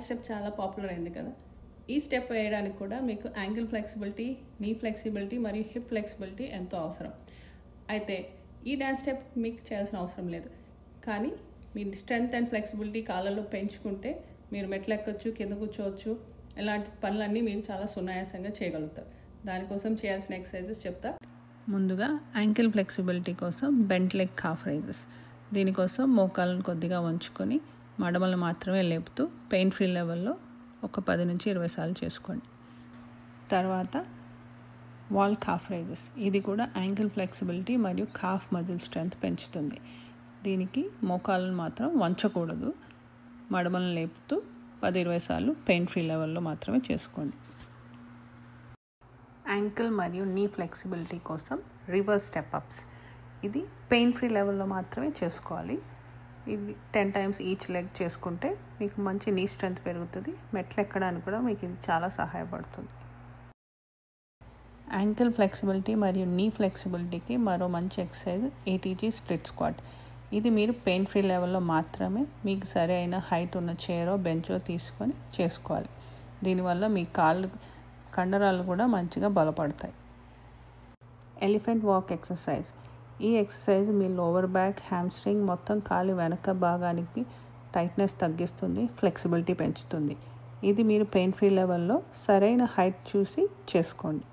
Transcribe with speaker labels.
Speaker 1: Dance step చాలా popular అయింది కదా. ఈ స్టెప్ వేయడానికి కూడా మీకు యాంకిల్ ఫ్లెక్సిబిలిటీ, నీ ఫ్లెక్సిబిలిటీ మరియు హిప్ ఫ్లెక్సిబిలిటీ ఎంతో అవసరం. అయితే ఈ డ్యాన్స్ స్టెప్ మీకు చేయాల్సిన అవసరం లేదు, కానీ మీ స్ట్రెంగ్త్ అండ్ ఫ్లెక్సిబిలిటీ కాళ్ళలో పెంచుకుంటే మీరు మెట్లు ఎక్కొచ్చు, కింద కూర్చోవచ్చు, ఇలాంటి పనులన్నీ మీరు చాలా సునాయాసంగా చేయగలుగుతారు. దానికోసం చేయాల్సిన ఎక్సర్సైజెస్ చెప్తా. ముందుగా యాంకిల్ ఫ్లెక్సిబిలిటీ కోసం బెంట్ లెగ్ కాఫ్ రైజెస్. దీనికోసం మోకాళ్ళను కొద్దిగా వంచుకొని మడమలు మాత్రమే లేపుతూ పెయిన్ ఫ్రీ లెవెల్లో ఒక 10 నుంచి 20 సార్లు చేసుకోండి. తర్వాత వాల్ కాఫ్ రైజెస్. ఇది కూడా యాంకిల్ ఫ్లెక్సిబిలిటీ మరియు కాఫ్ మజిల్ స్ట్రెంగ్త్ పెంచుతుంది. దీనికి మోకాళ్ళను మాత్రం వంచకూడదు, మడమలను లేపుతూ 10-20 సార్లు పెయిన్ ఫ్రీ లెవెల్లో మాత్రమే చేసుకోండి. యాంకిల్ మరియు నీ ఫ్లెక్సిబిలిటీ కోసం రివర్స్ స్టెప్ అప్స్. ఇది పెయిన్ ఫ్రీ లెవెల్లో మాత్రమే చేసుకోవాలి. ఇది 10 times ఈచ్ లెగ్ చేసుకుంటే మీకు మంచి నీ స్ట్రెంగ్త్ పెరుగుతుంది. మెట్లు ఎక్కడానికి కూడా మీకు ఇది చాలా సహాయపడుతుంది. యాంకిల్ ఫ్లెక్సిబిలిటీ మరియు నీ ఫ్లెక్సిబిలిటీకి మరో మంచి ఎక్సర్సైజ్ ATG స్ప్లిట్ స్క్వాట్. ఇది మీరు పెయిన్ ఫ్రీ లెవెల్లో మాత్రమే మీకు సరి అయిన హైట్ ఉన్న చైరో బెంచో తీసుకొని చేసుకోవాలి. దీనివల్ల మీ కాళ్ళు కండరాలు కూడా మంచిగా బలపడతాయి. Elephant walk exercise. ఈ ఎక్సర్సైజ్ మీ లోవర్ బ్యాక్, హ్యామ్స్ట్రింగ్ మొత్తం కాలి వెనక భాగానికి టైట్నెస్ తగ్గిస్తుంది, ఫ్లెక్సిబిలిటీ పెంచుతుంది. ఇది మీరు పెయిన్ ఫ్రీ లెవెల్లో సరైన హైట్ చూసి చేసుకోండి.